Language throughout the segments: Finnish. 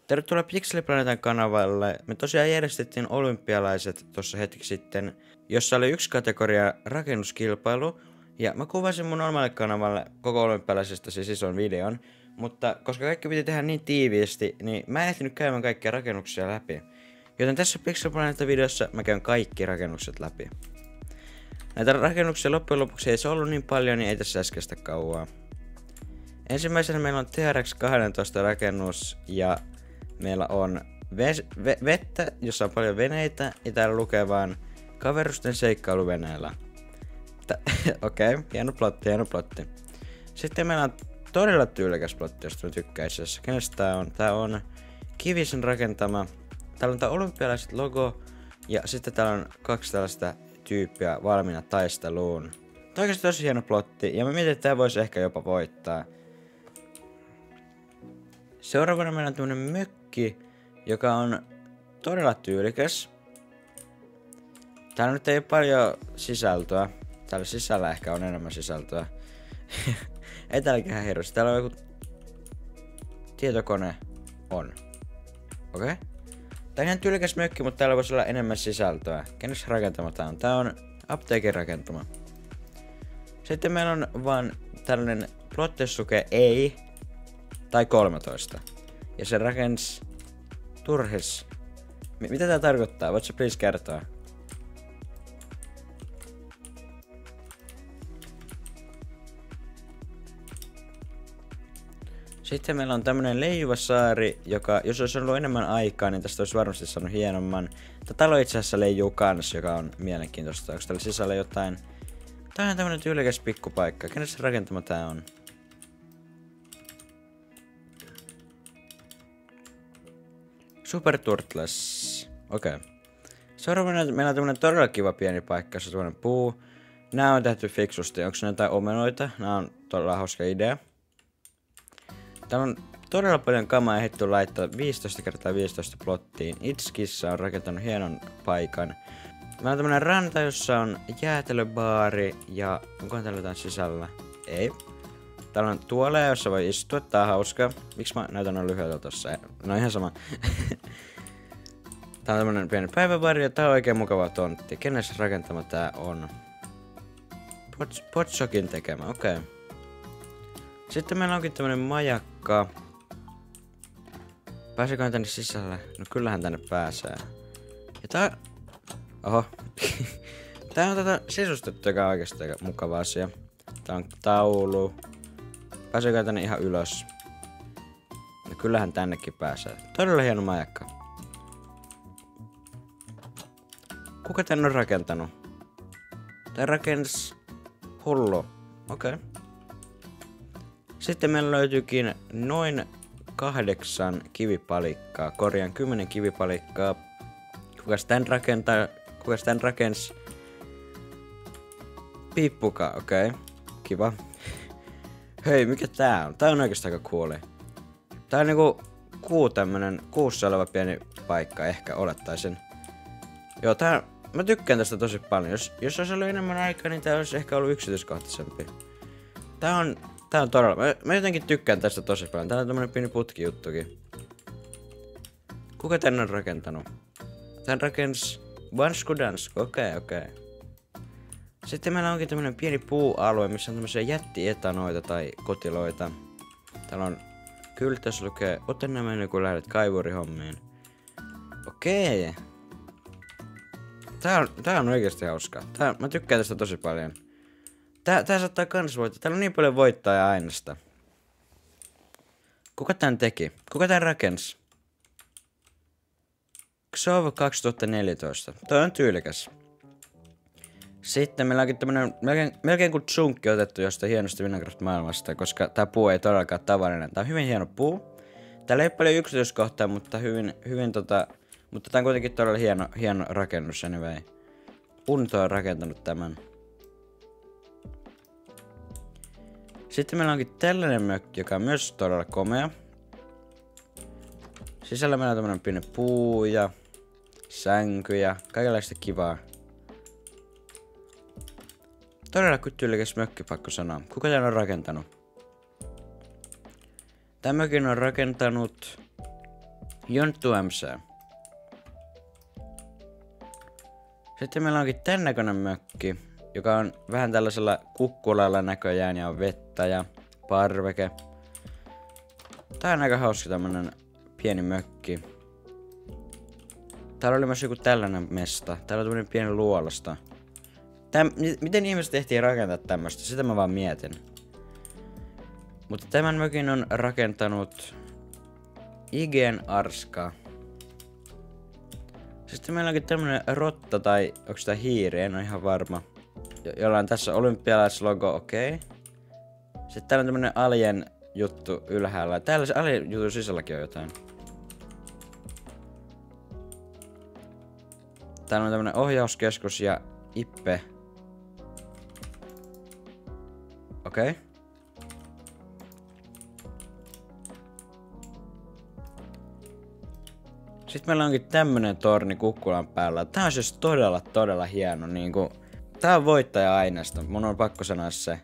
Tervetuloa Pixeliplanetan kanavalle. Me tosiaan järjestettiin olympialaiset tuossa hetki sitten, jossa oli yksi kategoria rakennuskilpailu. Ja mä kuvasin mun omalle kanavalle koko olympialaisesta siis ison videon. Mutta koska kaikki piti tehdä niin tiiviisti, niin mä en ehtinyt käymään kaikkia rakennuksia läpi. Joten tässä Pixeliplanetan videossa mä käyn kaikki rakennukset läpi. Näitä rakennuksia loppujen lopuksi ei se ollut niin paljon, niin ei tässä äskeistä kauaa. Ensimmäisenä meillä on TRX 12 rakennus ja meillä on vettä, jossa on paljon veneitä ja täällä lukee vaan kaverusten seikkailuveneellä. Okei, hieno plotti. Sitten meillä on todella tyylikäs plotti, josta mä tykkäisin. Kenestä tää on? Tää on Kivisen rakentama. Täällä on tää olympialaiset logo ja sitten täällä on kaksi tällaista tyyppiä valmiina taisteluun. Tää on oikeesti tosi hieno plotti ja mä mietin, että tää voisi ehkä jopa voittaa. Seuraavana meillä on tämmönen mökki, joka on todella tyylikäs. Täällä nyt ei ole paljon sisältöä. Täällä sisällä ehkä on enemmän sisältöä. Ei täälläkään hirveästi. Täällä on joku tietokone. On. Okei. Tää on ihan tyylikäs mökki, mutta täällä voisi olla enemmän sisältöä. Kenes rakentama tää on? Tää on apteekin rakentama. Sitten meillä on vaan tällainen plotti, jossa lukee ei tai 13. Ja se rakensi turhis. Mitä tää tarkoittaa? Voitko please kertoa? Sitten meillä on tämmönen leijuva saari, joka, jos olisi ollut enemmän aikaa, niin tästä olisi varmasti saanut hienomman. Tätä talo itse asiassa leijuu kans, joka on mielenkiintoista. Onko täällä sisällä jotain? Tää on tämmönen tyylikäs pikkupaikka. Kenen se rakentama tää on? Super Turtles. Okei. Seuraavana meillä on tämmönen todella kiva pieni paikka, jossa on tämmönen puu. Nää on tehty fiksusti. Onko ne jotain omenoita? Nää on todella hauska idea. Täällä on todella paljon kamaa ehditty laittaa 15x15 plottiin. Itskissa on rakentanut hienon paikan. Meillä on tämmönen ranta, jossa on jäätelöbaari ja onkohan täällä jotain sisällä? Ei. Täällä on tuoleja, jossa voi istua, tää on hauska. Miksi mä näytän noin lyhyeltä tossa? No ihan sama. Tää on tämmönen pieni päiväbaari ja tää on oikein mukava tontti. Kenes rakentama tää on? Potsokin tekemä, okei. Sitten meillä onkin tämmönen majakka. Pääseekö tänne sisälle? No kyllähän tänne pääsee. Ja tää... Oho. Tää on sisustettu, joka on oikeesti aika mukava asia. Tää on taulu. Pääseekö tänne ihan ylös? No kyllähän tännekin pääsee. Todella hieno majakka. Kuka tän on rakentanut? Tää rakensi hullu. Okei. Sitten meillä löytyykin noin 8 kivipalikkaa. Korjaan 10 kivipalikkaa. Kukas tän rakentaa? Kukas tän rakensi? Piippuka, okei. Kiva. Hei, mikä tää on? Tää on oikeesti aika cooli. Tää on niinku kuussa oleva pieni paikka, ehkä olettaisin. Joo, mä tykkään tästä tosi paljon. Jos olisi ollut enemmän aikaa, niin tää olisi ehkä ollut yksityiskohtaisempi. Tää on todella... Mä jotenkin tykkään tästä tosi paljon. Täällä on tämmönen pieni putkijuttukin. Kuka tän on rakentanut? Tän rakensi Vansku Dansku, okei. Sitten meillä onkin tämmönen pieni puualue, missä on tämmösiä jättietanoita tai kotiloita. Täällä on kyltä, jos lukee, ota nämä ennen kuin lähdet kaivurihommiin. Okei. Tää on oikeesti hauskaa. Mä tykkään tästä tosi paljon. Tää saattaa kans voittaa. Täällä on niin paljon voittajaa aineesta. Kuka tän teki? Kuka tän rakensi? Xov 2014. Toi on tyylikäs. Sitten meillä onkin tämmönen melkein kuin tsunkki otettu jostain hienosta Minecraft-maailmasta, koska tää puu ei todellakaan tavallinen. Tää on hyvin hieno puu. Täällä ei ole paljon yksityiskohtaa, mutta mutta tää on kuitenkin todella hieno rakennus anyway. Unto on rakentanut tämän. Sitten meillä onkin tällainen mökki, joka on myös todella komea. Sisällä meillä on tämmönen pieni puu ja sänky ja kaikenlaista kivaa. Todella tyylikäs mökki, pakko sanoa. Kuka tän on rakentanut? Tämän mökin on rakentanut Jonttu MC. Sitten meillä onkin tän näköinen mökki, joka on vähän tällaisella kukkulalla näköjään ja on vettä ja parveke. Tää on aika hauska tämmönen pieni mökki. Täällä oli myös joku tällainen mesta. Täällä on tämmönen pieni luolasta. Miten ihmiset tehtiin rakentaa tämmöstä? Sitä mä vaan mietin. Mutta tämän mökin on rakentanut Igen Arska. Sitten meillä onkin tämmönen rotta tai onko tää hiiri, en ole ihan varma. Jolla on tässä olympialaislogo, okei. Sitten täällä on tämmönen alien juttu ylhäällä. Täällä se alien jutun sisälläkin on jotain. Täällä on tämmönen ohjauskeskus ja Ippe. Okei. Sitten meillä onkin tämmönen torni kukkulan päällä. Tää on siis todella hieno. Niinku, tää on voittaja-aineesta. Mun on pakko sanoa se.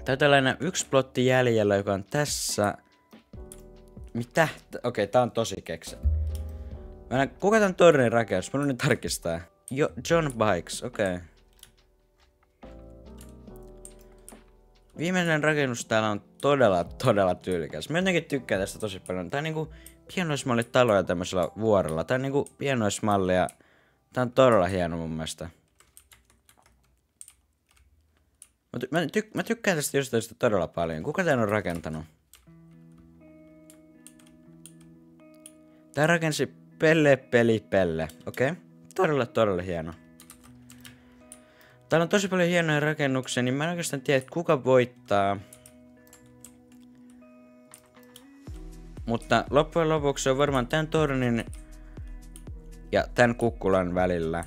Tää on tällainen yksi plotti jäljellä, joka on tässä. Mitä? Okei, tää on tosi keksä. Kuka tän tornin rakennus? Mä nyt tarkistaa. John Bikes, okei. Viimeinen rakennus täällä on todella tyylikäs. Mä jotenkin tykkään tästä tosi paljon. Tää on niinku pienoismallitaloja tämmöisellä vuorella. Tää on niinku pienoismalli ja tää on todella hieno mun mielestä. Mä tykkään tästä jostain todella paljon. Kuka tän on rakentanut? Tää rakensi Pelle. Okei. Todella hieno. Täällä on tosi paljon hienoja rakennuksia, niin mä en oikeastaan tiedä, kuka voittaa. Mutta loppujen lopuksi se on varmaan tän tornin ja tän kukkulan välillä.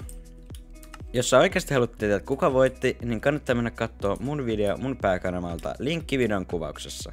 Jos sä oikeasti haluat tietää, kuka voitti, niin kannattaa mennä kattoo mun video mun pääkanavalta. Linkki videon kuvauksessa.